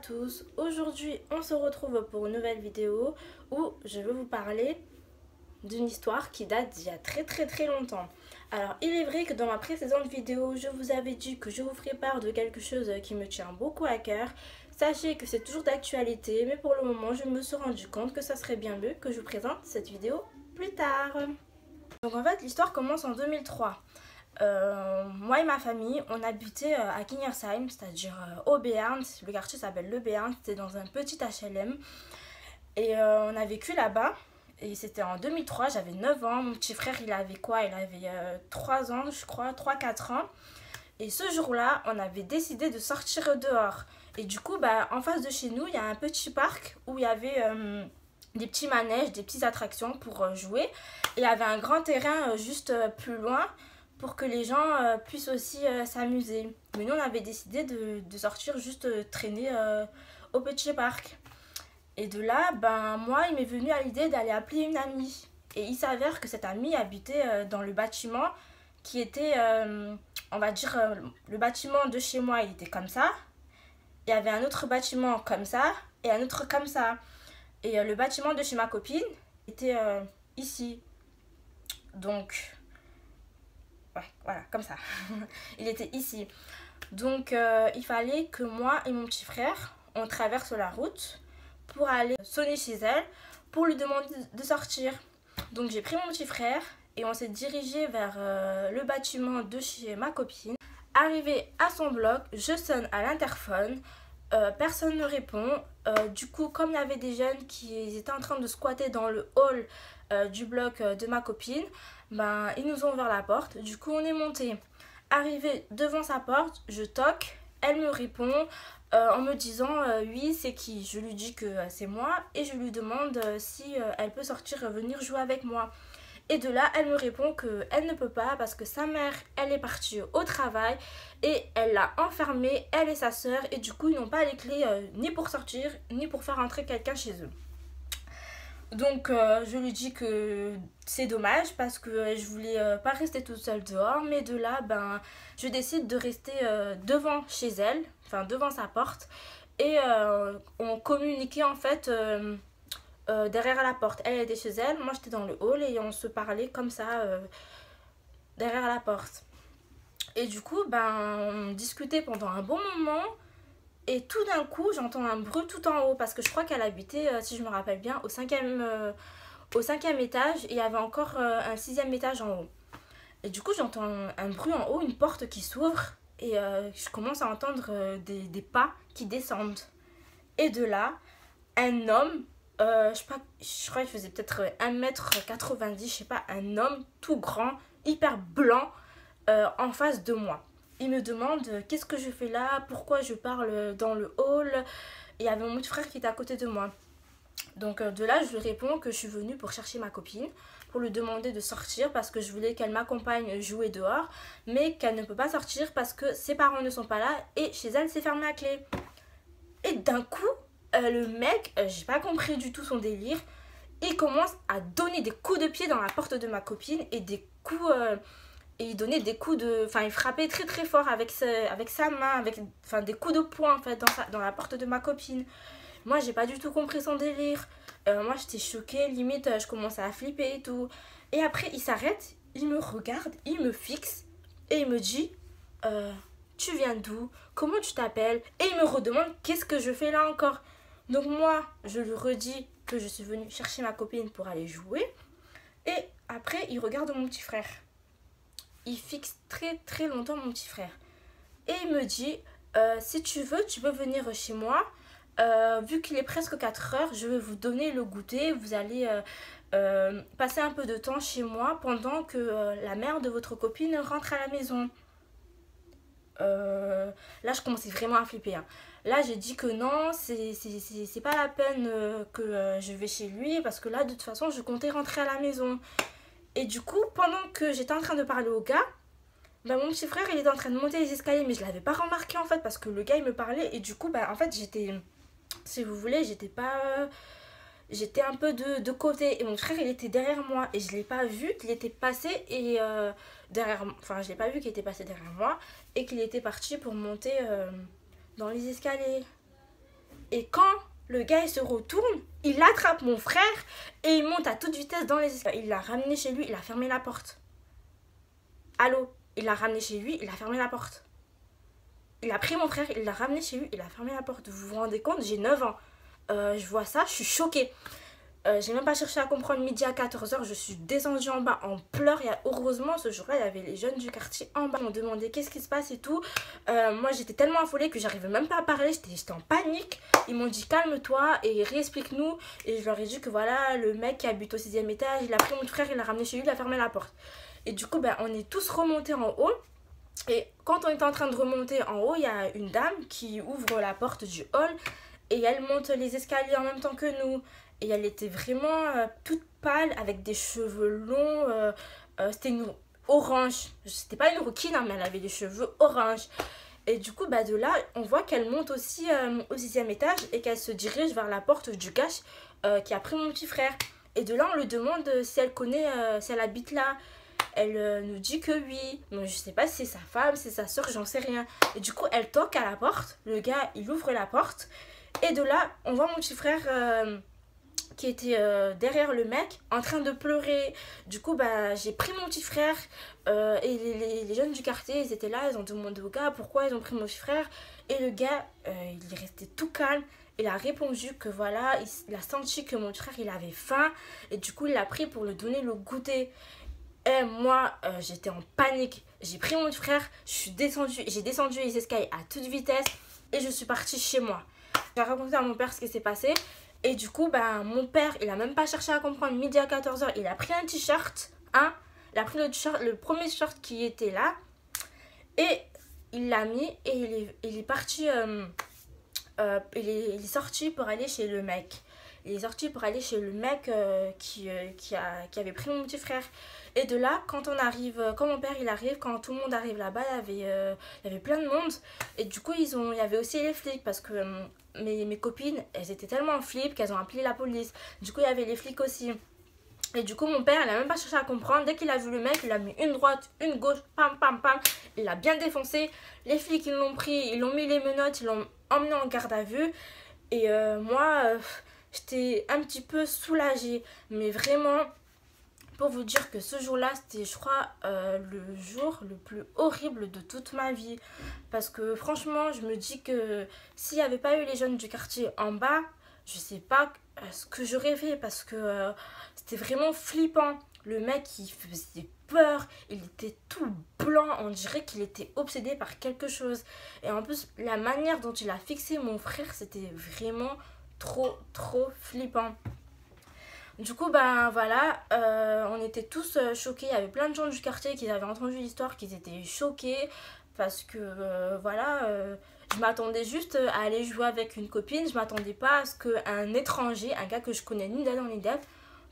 tous, aujourd'hui on se retrouve pour une nouvelle vidéo où je vais vous parler d'une histoire qui date d'il y a très longtemps. Alors il est vrai que dans ma précédente vidéo je vous avais dit que je vous ferai part de quelque chose qui me tient beaucoup à cœur. Sachez que c'est toujours d'actualité, mais pour le moment je me suis rendu compte que ça serait bien mieux que je vous présente cette vidéo plus tard. Donc en fait l'histoire commence en 2003. Moi et ma famille, on habitait à Kingersheim, c'est-à-dire au Béarn. Le quartier s'appelle le Béarn, c'était dans un petit HLM. Et on a vécu là-bas. Et c'était en 2003, j'avais 9 ans. Mon petit frère, il avait quoi? Il avait 3 ans, je crois, 3-4 ans. Et ce jour-là, on avait décidé de sortir dehors. Et du coup, en face de chez nous, il y a un petit parc où il y avait des petits manèges, des petites attractions pour jouer. Et il y avait un grand terrain juste plus loin pour que les gens puissent aussi s'amuser. Mais nous, on avait décidé de sortir juste traîner au petit parc. Et de là, moi, il m'est venu à l'idée d'aller appeler une amie. Et il s'avère que cette amie habitait dans le bâtiment qui était, on va dire, le bâtiment de chez moi, il était comme ça. Il y avait un autre bâtiment comme ça et un autre comme ça. Et le bâtiment de chez ma copine était ici. Donc, ouais, voilà, comme ça. Il était ici. Donc, il fallait que moi et mon petit frère, on traverse la route pour aller sonner chez elle pour lui demander de sortir. Donc, j'ai pris mon petit frère et on s'est dirigé vers le bâtiment de chez ma copine. Arrivé à son bloc, je sonne à l'interphone. Personne ne répond. Du coup, comme il y avait des jeunes qui étaient en train de squatter dans le hall du bloc de ma copine, ils nous ont ouvert la porte. Du coup, on est monté. Arrivé devant sa porte, je toque. Elle me répond en me disant oui, c'est qui? Je lui dis que c'est moi et je lui demande si elle peut sortir venir jouer avec moi. Et de là, elle me répond qu'elle ne peut pas parce que sa mère, elle est partie au travail et elle l'a enfermée, elle et sa soeur. Et du coup, ils n'ont pas les clés ni pour sortir, ni pour faire entrer quelqu'un chez eux. Donc, je lui dis que c'est dommage parce que je voulais pas rester toute seule dehors. Mais de là, je décide de rester devant chez elle, enfin devant sa porte. Et on communiquait en fait... derrière la porte. Elle était chez elle, moi j'étais dans le hall et on se parlait comme ça derrière la porte. Et du coup, on discutait pendant un bon moment et tout d'un coup, j'entends un bruit tout en haut parce que je crois qu'elle habitait, si je me rappelle bien, au cinquième étage et il y avait encore un 6e étage en haut. Et du coup, j'entends un bruit en haut, une porte qui s'ouvre et je commence à entendre des pas qui descendent. Et de là, un homme, je crois qu'il faisait peut-être 1m90, je sais pas, un homme tout grand, hyper blanc, en face de moi. Il me demande qu'est-ce que je fais là, pourquoi je parle dans le hall. Et il y avait mon petit frère qui était à côté de moi. Donc de là, je lui réponds que je suis venue pour chercher ma copine, pour lui demander de sortir parce que je voulais qu'elle m'accompagne jouer dehors, mais qu'elle ne peut pas sortir parce que ses parents ne sont pas là et chez elle, c'est fermé à clé. Et d'un coup, le mec, j'ai pas compris du tout son délire, il commence à donner des coups de pied dans la porte de ma copine et des coups... et il donnait des coups de... Enfin, il frappait très fort avec sa main, avec des coups de poing en fait dans la porte de ma copine. Moi, j'ai pas du tout compris son délire. Moi, j'étais choquée, limite, je commençais à flipper et tout. Et après, il s'arrête, il me regarde, il me fixe et il me dit... tu viens d'où? Comment tu t'appelles? Et il me redemande qu'est-ce que je fais là encore. Donc moi, je lui redis que je suis venue chercher ma copine pour aller jouer. Et après, il regarde mon petit frère. Il fixe très longtemps mon petit frère. Et il me dit, si tu veux, tu peux venir chez moi. Vu qu'il est presque 4 heures, je vais vous donner le goûter. Vous allez passer un peu de temps chez moi pendant que la mère de votre copine rentre à la maison. Là, je commençais vraiment à flipper. Là, j'ai dit que non, c'est pas la peine que je vais chez lui parce que là, de toute façon, je comptais rentrer à la maison. Et du coup, pendant que j'étais en train de parler au gars, mon petit frère, il était en train de monter les escaliers, mais je l'avais pas remarqué en fait parce que le gars, il me parlait et du coup, en fait, j'étais, si vous voulez, j'étais un peu de côté et mon frère, il était derrière moi et je l'ai pas vu qu'il était passé et je l'ai pas vu qu'il était passé derrière moi et qu'il était parti pour monter dans les escaliers. Et quand le gars il se retourne, il attrape mon frère et il monte à toute vitesse dans les escaliers. Il l'a ramené chez lui, il a fermé la porte. Allô? Il l'a ramené chez lui, il a fermé la porte. Il a pris mon frère, il l'a ramené chez lui, il a fermé la porte. Vous vous rendez compte? J'ai 9 ans. Je vois ça, je suis choquée. J'ai même pas cherché à comprendre. Midi à 14h, je suis descendue en bas en pleurs. Heureusement, ce jour-là, il y avait les jeunes du quartier en bas. Ils m'ont demandé qu'est-ce qui se passe et tout. Moi, j'étais tellement affolée que j'arrivais même pas à parler. J'étais en panique. Ils m'ont dit calme-toi et réexplique-nous. Et je leur ai dit que voilà, le mec qui habite au 6e étage, il a pris mon frère, il l'a ramené chez lui, il a fermé la porte. Et du coup, on est tous remontés en haut. Et quand on était en train de remonter en haut, il y a une dame qui ouvre la porte du hall. Et elle monte les escaliers en même temps que nous. Et elle était vraiment toute pâle, avec des cheveux longs. C'était une orange. C'était pas une rouquine, hein, mais elle avait des cheveux orange. Et du coup, de là, on voit qu'elle monte aussi au 6e étage et qu'elle se dirige vers la porte du gars qui a pris mon petit frère. Et de là, on lui demande si elle connaît, si elle habite là. Elle nous dit que oui. Donc, je sais pas si c'est sa femme, si c'est sa soeur, j'en sais rien. Et du coup, elle toque à la porte. Le gars, il ouvre la porte. Et de là, on voit mon petit frère qui était derrière le mec en train de pleurer. Du coup, j'ai pris mon petit frère et les jeunes du quartier, ils étaient là, ils ont demandé au gars pourquoi ils ont pris mon petit frère. Et le gars, il est resté tout calme. Il a répondu que voilà, il a senti que mon petit frère, il avait faim. Et du coup, il l'a pris pour lui donner le goûter. Et moi, j'étais en panique. J'ai pris mon petit frère, j'ai descendu les escaliers à toute vitesse et je suis partie chez moi. J'ai raconté à mon père ce qui s'est passé. Et du coup, mon père, il a même pas cherché à comprendre. Midi à 14h, il a pris un t-shirt. Hein, il a pris le premier t-shirt qui était là. Et il l'a mis et il est parti. Il est sorti pour aller chez le mec. Il est sorti pour aller chez le mec qui avait pris mon petit frère. Et de là, quand mon père il arrive, quand tout le monde arrive là-bas, il y avait plein de monde. Et du coup, il y avait aussi les flics parce que mes copines, elles étaient tellement en flip qu'elles ont appelé la police. Du coup, il y avait les flics aussi. Et du coup, mon père, il a même pas cherché à comprendre. Dès qu'il a vu le mec, il a mis une droite, une gauche, pam, pam, pam. Il l'a bien défoncé. Les flics, ils l'ont pris, ils l'ont mis les menottes, ils l'ont emmené en garde à vue. Et moi, j'étais un petit peu soulagée. Mais vraiment, pour vous dire que ce jour-là, c'était, je crois, le jour le plus horrible de toute ma vie. Parce que franchement, je me dis que s'il n'y avait pas eu les jeunes du quartier en bas, je sais pas ce que j'aurais fait parce que c'était vraiment flippant. Le mec, il faisait peur, il était tout blanc, on dirait qu'il était obsédé par quelque chose. Et en plus, la manière dont il a fixé mon frère, c'était vraiment trop flippant. Du coup, voilà, on était tous choqués. Il y avait plein de gens du quartier qui avaient entendu l'histoire, qui étaient choqués parce que, voilà, je m'attendais juste à aller jouer avec une copine. Je m'attendais pas à ce qu'un étranger, un gars que je connais ni d'Adam ni d'Ève,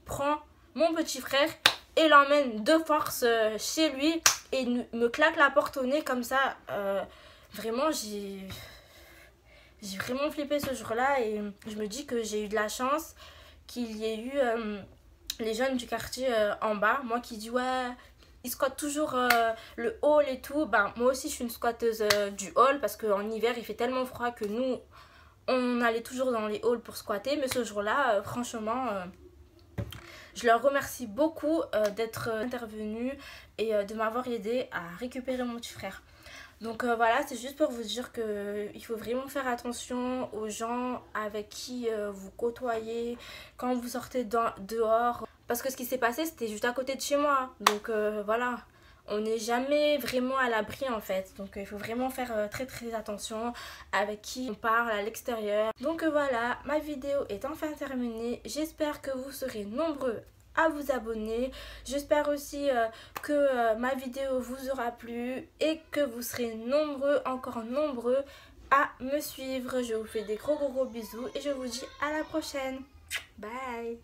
prend mon petit frère et l'emmène de force chez lui et me claque la porte au nez comme ça. Vraiment, j'ai vraiment flippé ce jour-là et je me dis que j'ai eu de la chance qu'il y ait eu les jeunes du quartier en bas. Moi qui dis ouais, ils squattent toujours le hall et tout. Moi aussi je suis une squatteuse du hall parce qu'en hiver il fait tellement froid que nous on allait toujours dans les halls pour squatter. Mais ce jour-là, franchement, je leur remercie beaucoup d'être intervenus et de m'avoir aidé à récupérer mon petit frère. Donc voilà, c'est juste pour vous dire qu'il faut vraiment faire attention aux gens avec qui vous côtoyez quand vous sortez dehors. Parce que ce qui s'est passé, c'était juste à côté de chez moi. Donc voilà, on n'est jamais vraiment à l'abri en fait. Donc il faut vraiment faire très attention avec qui on parle à l'extérieur. Donc voilà, ma vidéo est enfin terminée. J'espère que vous serez nombreux à vous abonner. J'espère aussi que ma vidéo vous aura plu et que vous serez encore nombreux à me suivre. Je vous fais des gros bisous et je vous dis à la prochaine. Bye.